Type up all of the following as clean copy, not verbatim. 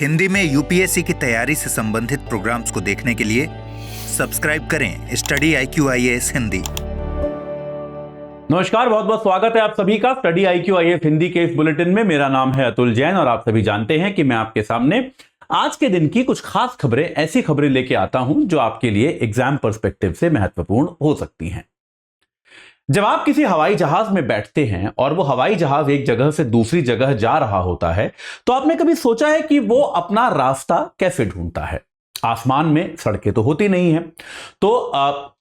हिंदी में यूपीएससी की तैयारी से संबंधित प्रोग्राम्स को देखने के लिए सब्सक्राइब करें स्टडी IQ-IAS हिंदी। नमस्कार, बहुत बहुत स्वागत है आप सभी का स्टडी IQ-IAS हिंदी के इस बुलेटिन में। मेरा नाम है अतुल जैन और आप सभी जानते हैं कि मैं आपके सामने आज के दिन की कुछ खास खबरें, ऐसी खबरें लेके आता हूं जो आपके लिए एग्जाम पर्सपेक्टिव से महत्वपूर्ण हो सकती हैं। जब आप किसी हवाई जहाज में बैठते हैं और वो हवाई जहाज एक जगह से दूसरी जगह जा रहा होता है, तो आपने कभी सोचा है कि वो अपना रास्ता कैसे ढूंढता है? आसमान में सड़कें तो होती नहीं है, तो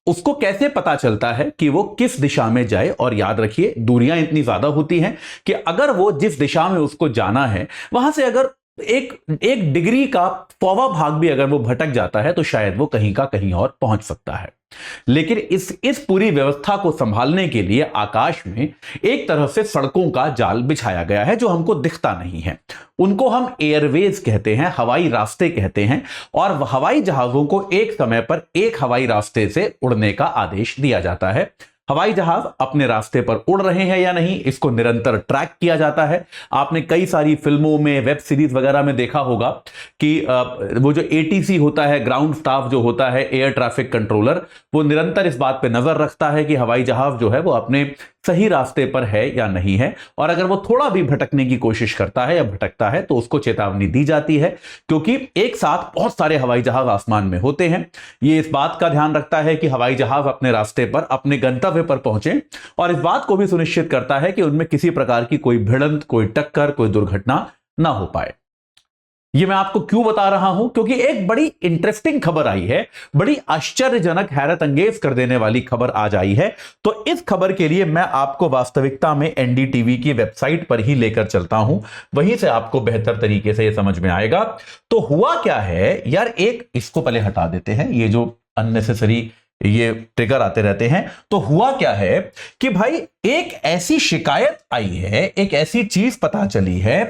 उसको कैसे पता चलता है कि वो किस दिशा में जाए? और याद रखिए, दूरियां इतनी ज्यादा होती हैं कि अगर वो जिस दिशा में उसको जाना है वहां से अगर एक डिग्री का पौवा भाग भी अगर वो भटक जाता है तो शायद वो कहीं का कहीं और पहुंच सकता है। लेकिन इस पूरी व्यवस्था को संभालने के लिए आकाश में एक तरह से सड़कों का जाल बिछाया गया है जो हमको दिखता नहीं है। उनको हम एयरवेज कहते हैं, हवाई रास्ते कहते हैं। और हवाई जहाजों को एक समय पर एक हवाई रास्ते से उड़ने का आदेश दिया जाता है। हवाई जहाज अपने रास्ते पर उड़ रहे हैं या नहीं, इसको निरंतर ट्रैक किया जाता है। आपने कई सारी फिल्मों में, वेब सीरीज वगैरह में देखा होगा कि वो जो ATC होता है, ग्राउंड स्टाफ जो होता है, एयर ट्रैफिक कंट्रोलर, वो निरंतर इस बात पे नजर रखता है कि हवाई जहाज जो है वो अपने सही रास्ते पर है या नहीं है। और अगर वो थोड़ा भी भटकने की कोशिश करता है या भटकता है तो उसको चेतावनी दी जाती है, क्योंकि एक साथ बहुत सारे हवाई जहाज आसमान में होते हैं। ये इस बात का ध्यान रखता है कि हवाई जहाज अपने रास्ते पर, अपने गंतव्य पर पहुंचे, और इस बात को भी सुनिश्चित करता है कि उनमें किसी प्रकार की कोई भिड़ंत, कोई टक्कर, कोई दुर्घटना ना हो पाए। ये मैं आपको क्यों बता रहा हूं? क्योंकि एक बड़ी इंटरेस्टिंग खबर आई है, बड़ी आश्चर्यजनक, हैरत अंगेज कर देने वाली खबर आज आई है। तो इस खबर के लिए मैं आपको वास्तविकता में NDTV की वेबसाइट पर ही लेकर चलता हूं, वहीं से आपको बेहतर तरीके से यह समझ में आएगा। तो हुआ क्या है यार, इसको पहले हटा देते हैं, ये जो अननेसेसरी ये ट्रिगर आते रहते हैं। तो हुआ क्या है कि भाई एक ऐसी शिकायत आई है, एक ऐसी चीज पता चली है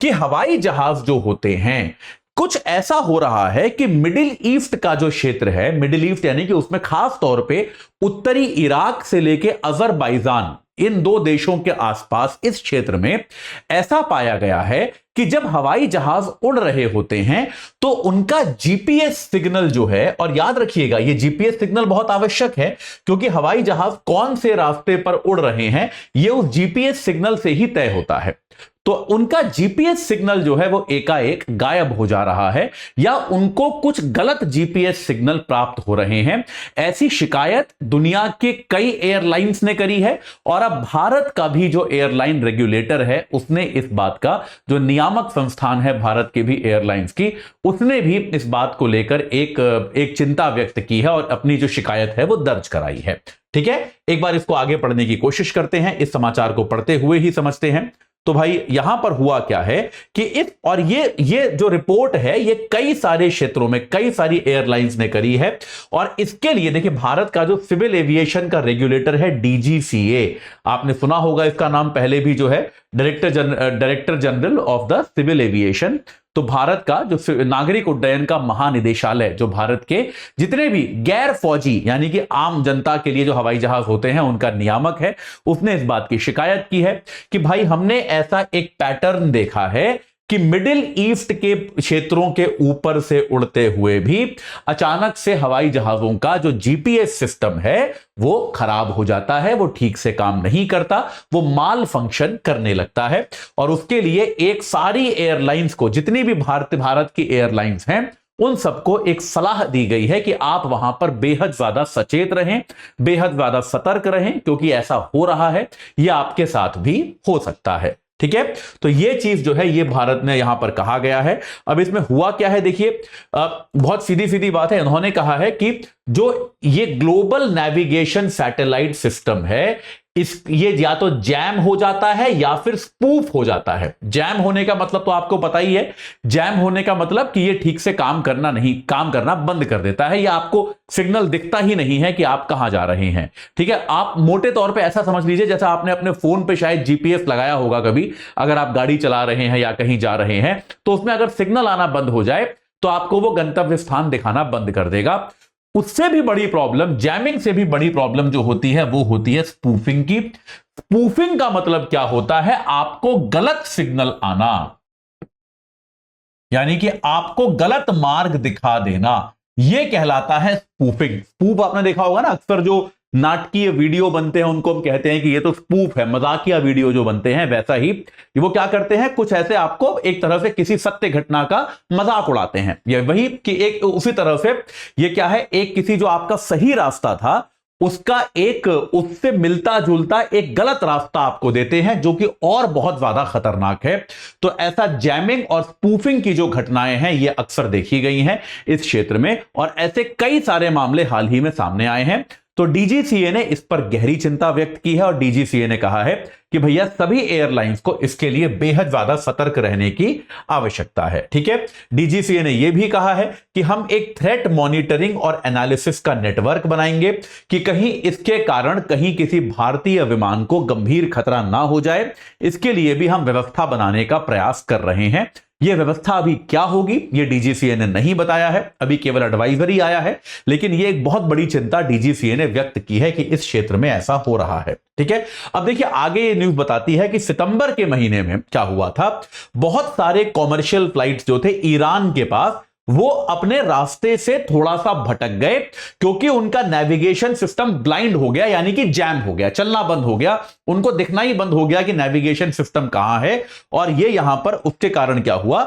कि हवाई जहाज जो होते हैं, कुछ ऐसा हो रहा है कि मिडिल ईस्ट का जो क्षेत्र है, मिडिल ईस्ट यानी कि उसमें खास तौर पे उत्तरी इराक से लेके अजरबैजान, इन दो देशों के आसपास इस क्षेत्र में ऐसा पाया गया है कि जब हवाई जहाज उड़ रहे होते हैं तो उनका GPS सिग्नल जो है, और याद रखिएगा ये GPS सिग्नल बहुत आवश्यक है, क्योंकि हवाई जहाज कौन से रास्ते पर उड़ रहे हैं ये उस GPS सिग्नल से ही तय होता है। तो उनका GPS सिग्नल जो है वो एकाएक गायब हो जा रहा है, या उनको कुछ गलत GPS सिग्नल प्राप्त हो रहे हैं। ऐसी शिकायत दुनिया के कई एयरलाइंस ने करी है, और अब भारत का भी जो एयरलाइन रेगुलेटर है उसने इस बात का, जो नियामक संस्थान है भारत के भी एयरलाइंस की, उसने भी इस बात को लेकर एक चिंता व्यक्त की है और अपनी जो शिकायत है वो दर्ज कराई है। ठीक है, एक बार इसको आगे पढ़ने की कोशिश करते हैं, इस समाचार को पढ़ते हुए ही समझते हैं। तो भाई यहां पर हुआ क्या है कि ये जो रिपोर्ट है ये कई सारे क्षेत्रों में कई सारी एयरलाइंस ने करी है। और इसके लिए देखिए, भारत का जो सिविल एविएशन का रेगुलेटर है DGCA, आपने सुना होगा इसका नाम पहले भी, जो है director general of the civil aviation. तो भारत का जो नागरिक उड्डयन का महानिदेशालय, जो भारत के जितने भी गैर फौजी यानी कि आम जनता के लिए जो हवाई जहाज होते हैं उनका नियामक है, उसने इस बात की शिकायत की है कि भाई हमने ऐसा एक पैटर्न देखा है कि मिडिल ईस्ट के क्षेत्रों के ऊपर से उड़ते हुए भी अचानक से हवाई जहाजों का जो GPS सिस्टम है वो खराब हो जाता है, वो ठीक से काम नहीं करता, वो माल फंक्शन करने लगता है। और उसके लिए एक सारी एयरलाइंस को, जितनी भी भारत की एयरलाइंस हैं, उन सबको एक सलाह दी गई है कि आप वहां पर बेहद ज्यादा सचेत रहें, बेहद ज्यादा सतर्क रहें, क्योंकि ऐसा हो रहा है, यह आपके साथ भी हो सकता है। ठीक है, तो ये चीज जो है ये भारत ने यहां पर कहा गया है। अब इसमें हुआ क्या है देखिए, बहुत सीधी सीधी बात है। उन्होंने कहा है कि जो ये ग्लोबल नेविगेशन सैटेलाइट सिस्टम है, ये या तो जैम हो जाता है या फिर स्पूफ हो जाता है। जैम होने का मतलब तो आपको पता ही है, जैम होने का मतलब कि ये ठीक से काम करना बंद कर देता है, या आपको सिग्नल दिखता ही नहीं है कि आप कहां जा रहे हैं। ठीक है, आप मोटे तौर पे ऐसा समझ लीजिए जैसा आपने अपने फोन पे शायद GPS लगाया होगा कभी, अगर आप गाड़ी चला रहे हैं या कहीं जा रहे हैं, तो उसमें अगर सिग्नल आना बंद हो जाए तो आपको वो गंतव्य स्थान दिखाना बंद कर देगा। उससे भी बड़ी प्रॉब्लम, जैमिंग से भी बड़ी प्रॉब्लम जो होती है वो होती है स्पूफिंग की। स्पूफिंग का मतलब क्या होता है? आपको गलत सिग्नल आना। यानी कि आपको गलत मार्ग दिखा देना, यह कहलाता है स्पूफिंग। स्पूफ आपने देखा होगा ना, अक्सर जो नाटकीय वीडियो बनते हैं उनको हम कहते हैं कि ये तो स्पूफ है, मजाकिया वीडियो जो बनते हैं, वैसा ही वो क्या करते हैं, कुछ ऐसे आपको एक तरह से किसी सत्य घटना का मजाक उड़ाते हैं। ये वही कि एक उसी तरह से ये क्या है, एक किसी जो आपका सही रास्ता था उसका एक उससे मिलता जुलता एक गलत रास्ता आपको देते हैं, जो कि और बहुत ज्यादा खतरनाक है। तो ऐसा जैमिंग और स्पूफिंग की जो घटनाएं हैं ये अक्सर देखी गई हैं इस क्षेत्र में, और ऐसे कई सारे मामले हाल ही में सामने आए हैं। तो डीजीसीए ने इस पर गहरी चिंता व्यक्त की है और डीजीसीए ने कहा है कि भैया सभी एयरलाइंस को इसके लिए बेहद ज्यादा सतर्क रहने की आवश्यकता है। ठीक है, डीजीसीए ने यह भी कहा है कि हम एक थ्रेट मॉनिटरिंग और एनालिसिस का नेटवर्क बनाएंगे कि कहीं इसके कारण कहीं किसी भारतीय विमान को गंभीर खतरा ना हो जाए, इसके लिए भी हम व्यवस्था बनाने का प्रयास कर रहे हैं। यह व्यवस्था अभी क्या होगी ये डीजीसीए ने नहीं बताया है, अभी केवल एडवाइजरी आया है, लेकिन यह एक बहुत बड़ी चिंता डीजीसीए ने व्यक्त की है कि इस क्षेत्र में ऐसा हो रहा है। ठीक है, अब देखिए आगे ये न्यूज बताती है कि सितंबर के महीने में क्या हुआ था, बहुत सारे कॉमर्शियल फ्लाइट्स जो थे ईरान के पास, वो अपने रास्ते से थोड़ा सा भटक गए क्योंकि उनका नेविगेशन सिस्टम ब्लाइंड हो गया, यानी कि जैम हो गया, चलना बंद हो गया, उनको दिखना ही बंद हो गया कि नेविगेशन सिस्टम कहां है। और ये यहां पर उसके कारण क्या हुआ,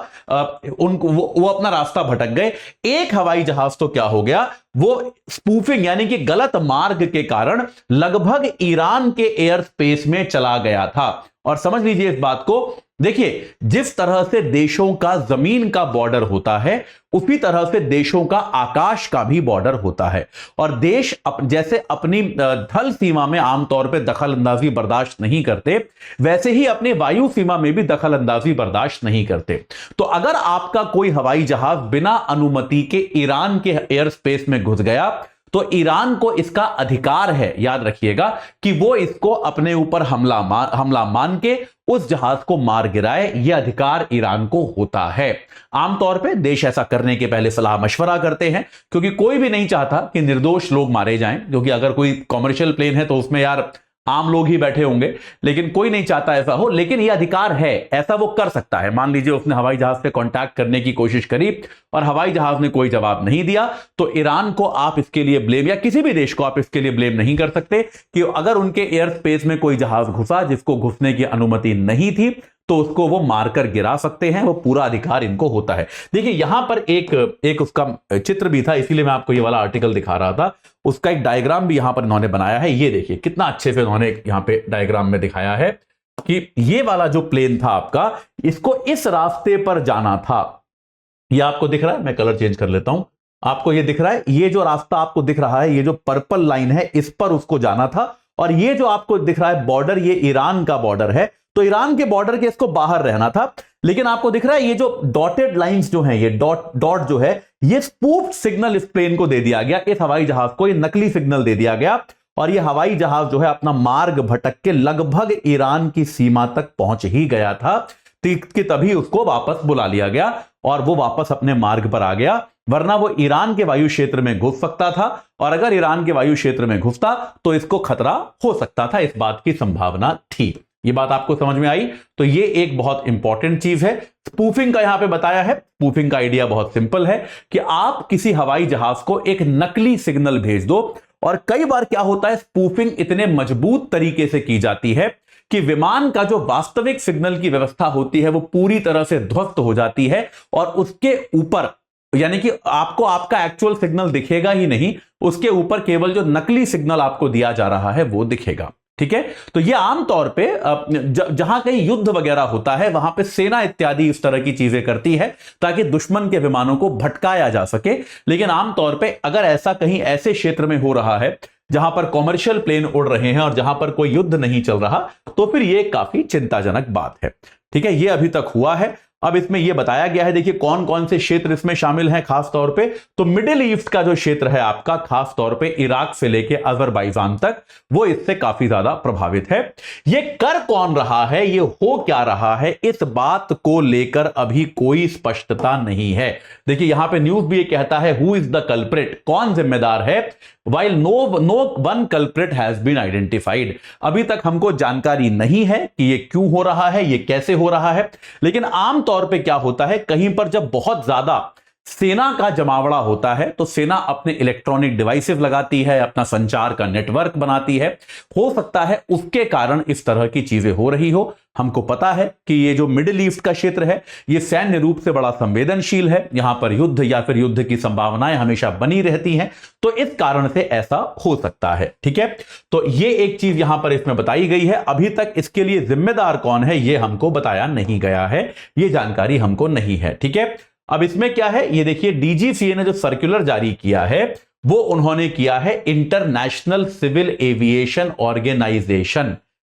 उनको वो अपना रास्ता भटक गए। एक हवाई जहाज तो क्या हो गया, वो स्पूफिंग यानी कि गलत मार्ग के कारण लगभग ईरान के एयर स्पेस में चला गया था। और समझ लीजिए इस बात को, देखिए जिस तरह से देशों का जमीन का बॉर्डर होता है उसी तरह से देशों का आकाश का भी बॉर्डर होता है, और देश जैसे अपनी थल सीमा में आमतौर पर दखल अंदाजी बर्दाश्त नहीं करते, वैसे ही अपनी वायु सीमा में भी दखल अंदाजी बर्दाश्त नहीं करते। तो अगर आपका कोई हवाई जहाज बिना अनुमति के ईरान के एयर स्पेस में घुस गया तो ईरान को इसका अधिकार है, याद रखिएगा, कि वो इसको अपने ऊपर हमला मान के उस जहाज को मार गिराए। यह अधिकार ईरान को होता है। आमतौर पे देश ऐसा करने के पहले सलाह मशवरा करते हैं, क्योंकि कोई भी नहीं चाहता कि निर्दोष लोग मारे जाएं, क्योंकि अगर कोई कॉमर्शियल प्लेन है तो उसमें यार आम लोग ही बैठे होंगे, लेकिन कोई नहीं चाहता ऐसा हो। लेकिन यह अधिकार है, ऐसा वो कर सकता है। मान लीजिए उसने हवाई जहाज से कांटेक्ट करने की कोशिश करी और हवाई जहाज ने कोई जवाब नहीं दिया, तो ईरान को आप इसके लिए ब्लेम, या किसी भी देश को आप इसके लिए ब्लेम नहीं कर सकते कि अगर उनके एयर स्पेस में कोई जहाज घुसा जिसको घुसने की अनुमति नहीं थी तो उसको वो मारकर गिरा सकते हैं, वो पूरा अधिकार इनको होता है। देखिए यहां पर एक उसका चित्र भी था, इसीलिए मैं आपको ये वाला आर्टिकल दिखा रहा था, उसका एक डायग्राम भी यहां पर इन्होंने बनाया है। ये देखिए कितना अच्छे से इन्होंने यहां पे डायग्राम में दिखाया है कि ये वाला जो प्लेन था आपका, इसको इस रास्ते पर जाना था। ये आपको दिख रहा है, मैं कलर चेंज कर लेता हूं, आपको ये दिख रहा है, ये जो रास्ता आपको दिख रहा है, ये जो पर्पल लाइन है, इस पर उसको जाना था। और ये जो आपको दिख रहा है बॉर्डर, ये ईरान का बॉर्डर है, तो ईरान के बॉर्डर के इसको बाहर रहना था। लेकिन आपको दिख रहा है ये जो डॉटेड लाइंस जो हैं, ये डॉट जो है, ये स्पूफ्ड सिग्नल इस प्लेन को दे दिया गया, इस हवाई जहाज को ये नकली सिग्नल दे दिया गया, और ये हवाई जहाज जो है अपना मार्ग भटक के लगभग ईरान की सीमा तक पहुंच ही गया था कि तभी उसको वापस बुला लिया गया और वो वापस अपने मार्ग पर आ गया। वरना वो ईरान के वायु क्षेत्र में घुस सकता था, और अगर ईरान के वायु क्षेत्र में घुसता तो इसको खतरा हो सकता था, इस बात की संभावना थी। ये बात आपको समझ में आई? तो ये एक बहुत इंपॉर्टेंट चीज है। स्पूफिंग का यहां पे बताया है। स्पूफिंग का आइडिया बहुत सिंपल है कि आप किसी हवाई जहाज को एक नकली सिग्नल भेज दो, और कई बार क्या होता है, स्पूफिंग इतने मजबूत तरीके से की जाती है कि विमान का जो वास्तविक सिग्नल की व्यवस्था होती है वो पूरी तरह से ध्वस्त हो जाती है, और उसके ऊपर यानी कि आपको आपका एक्चुअल सिग्नल दिखेगा ही नहीं, उसके ऊपर केवल जो नकली सिग्नल आपको दिया जा रहा है वो दिखेगा। ठीक है, तो ये आमतौर पे जहां कहीं युद्ध वगैरह होता है वहां पे सेना इत्यादि इस तरह की चीजें करती है ताकि दुश्मन के विमानों को भटकाया जा सके। लेकिन आमतौर पे अगर ऐसा कहीं ऐसे क्षेत्र में हो रहा है जहां पर कॉमर्शियल प्लेन उड़ रहे हैं और जहां पर कोई युद्ध नहीं चल रहा, तो फिर यह काफी चिंताजनक बात है। ठीक है, यह अभी तक हुआ है। अब इसमें यह बताया गया है, देखिए कौन कौन से क्षेत्र इसमें शामिल हैं खास तौर पे, तो मिडिल ईस्ट का जो क्षेत्र है आपका, खास तौर पे इराक से लेके अजरबैजान तक, वो इससे काफी ज्यादा प्रभावित है। ये कर कौन रहा है, ये हो क्या रहा है, इस बात को लेकर अभी कोई स्पष्टता नहीं है। देखिए यहां पे न्यूज भी ये कहता है हु इज द कल्प्रिट, कौन जिम्मेदार है। while no one culprit has been identified। अभी तक हमको जानकारी नहीं है कि ये क्यों हो रहा है, ये कैसे हो रहा है, लेकिन आमतौर पे क्या होता है, कहीं पर जब बहुत ज्यादा सेना का जमावड़ा होता है तो सेना अपने इलेक्ट्रॉनिक डिवाइसेस लगाती है, अपना संचार का नेटवर्क बनाती है। हो सकता है उसके कारण इस तरह की चीजें हो रही हो। हमको पता है कि ये जो मिडिल ईस्ट का क्षेत्र है ये सैन्य रूप से बड़ा संवेदनशील है, यहां पर युद्ध या फिर युद्ध की संभावनाएं हमेशा बनी रहती हैं, तो इस कारण से ऐसा हो सकता है। ठीक है, तो ये एक चीज यहां पर इसमें बताई गई है। अभी तक इसके लिए जिम्मेदार कौन है ये हमको बताया नहीं गया है, ये जानकारी हमको नहीं है। ठीक है, अब इसमें क्या है ये देखिए, डीजीसीए ने जो सर्कुलर जारी किया है वो उन्होंने किया है इंटरनेशनल सिविल एविएशन ऑर्गेनाइजेशन।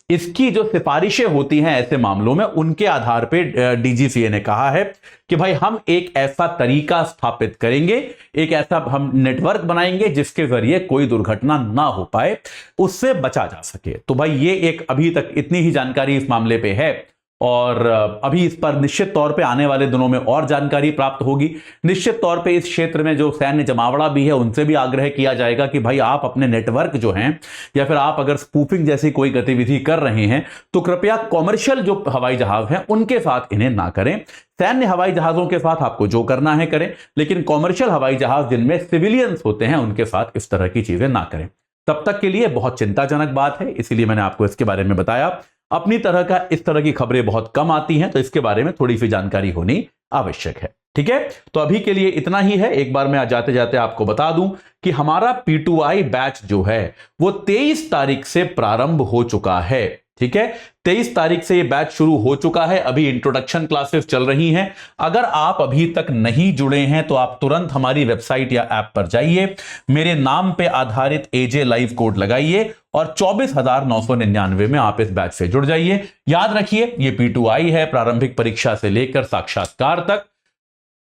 इसकी जो सिफारिशें होती हैं ऐसे मामलों में, उनके आधार पे डीजीसीए ने कहा है कि भाई हम एक ऐसा तरीका स्थापित करेंगे, एक ऐसा हम नेटवर्क बनाएंगे जिसके जरिए कोई दुर्घटना ना हो पाए, उससे बचा जा सके। तो भाई ये एक अभी तक इतनी ही जानकारी इस मामले पे है और अभी इस पर निश्चित तौर पे आने वाले दिनों में और जानकारी प्राप्त होगी। निश्चित तौर पे इस क्षेत्र में जो सैन्य जमावड़ा भी है उनसे भी आग्रह किया जाएगा कि भाई आप अपने नेटवर्क जो हैं या फिर आप अगर स्पूफिंग जैसी कोई गतिविधि कर रहे हैं तो कृपया कॉमर्शियल जो हवाई जहाज हैं उनके साथ इन्हें ना करें। सैन्य हवाई जहाजों के साथ आपको जो करना है करें, लेकिन कॉमर्शियल हवाई जहाज जिनमें सिविलियंस होते हैं उनके साथ इस तरह की चीजें ना करें। तब तक के लिए बहुत चिंताजनक बात है, इसीलिए मैंने आपको इसके बारे में बताया। अपनी तरह का इस तरह की खबरें बहुत कम आती हैं, तो इसके बारे में थोड़ी सी जानकारी होनी आवश्यक है। ठीक है, तो अभी के लिए इतना ही है। एक बार मैं जाते जाते आपको बता दूं कि हमारा P2I बैच जो है वो 23 तारीख से प्रारंभ हो चुका है। ठीक है, 23 तारीख से ये बैच शुरू हो चुका है। अभी इंट्रोडक्शन क्लासेस चल रही हैं। अगर आप अभी तक नहीं जुड़े हैं तो आप तुरंत हमारी वेबसाइट या ऐप पर जाइए, मेरे नाम पे आधारित AJ लाइव कोड लगाइए और 24,999 में आप इस बैच से जुड़ जाइए। याद रखिए ये P2I है, प्रारंभिक परीक्षा से लेकर साक्षात्कार तक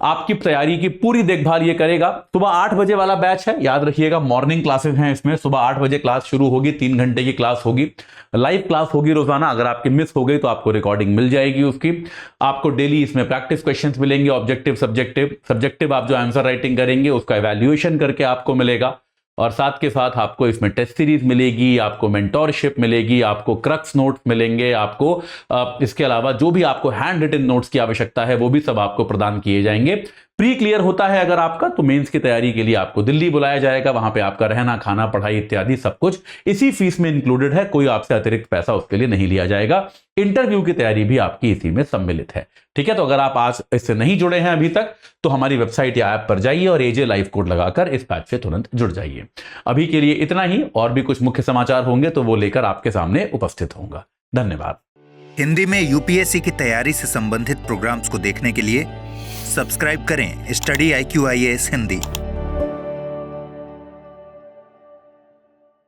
आपकी तैयारी की पूरी देखभाल ये करेगा। सुबह 8 बजे वाला बैच है, याद रखिएगा। मॉर्निंग क्लासेस हैं इसमें, सुबह 8 बजे क्लास शुरू होगी, 3 घंटे की क्लास होगी, लाइव क्लास होगी रोजाना। अगर आपकी मिस हो गई तो आपको रिकॉर्डिंग मिल जाएगी उसकी। आपको डेली इसमें प्रैक्टिस क्वेश्चंस मिलेंगे, ऑब्जेक्टिव सब्जेक्टिव आप जो आंसर राइटिंग करेंगे उसका इवैल्यूएशन करके आपको मिलेगा, और साथ के साथ आपको इसमें टेस्ट सीरीज मिलेगी, आपको मेंटोरशिप मिलेगी, आपको क्रक्स नोट्स मिलेंगे, आपको इसके अलावा जो भी आपको हैंड रिटन नोट्स की आवश्यकता है वो भी सब आपको प्रदान किए जाएंगे। प्री क्लियर होता है अगर आपका, तो मेंस की तैयारी के लिए आपको दिल्ली बुलाया जाएगा। वहां पे आपका रहना, खाना, पढ़ाई इत्यादि सब कुछ इसी फीस में इंक्लूडेड है, कोई आपसे अतिरिक्त पैसा उसके लिए नहीं लिया जाएगा। इंटरव्यू की तैयारी भी आपकी इसी में सम्मिलित है। ठीक है, तो अगर आप आज इससे नहीं जुड़े हैं अभी तक तो हमारी वेबसाइट या ऐप पर जाइए और AJ लाइव कोड लगाकर इस बैच से तुरंत जुड़ जाइए। अभी के लिए इतना ही, और भी कुछ मुख्य समाचार होंगे तो वो लेकर आपके सामने उपस्थित होऊंगा। धन्यवाद। हिंदी में UPSC की तैयारी से संबंधित प्रोग्राम्स को देखने के लिए सब्सक्राइब करें स्टडी IQ IAS हिंदी।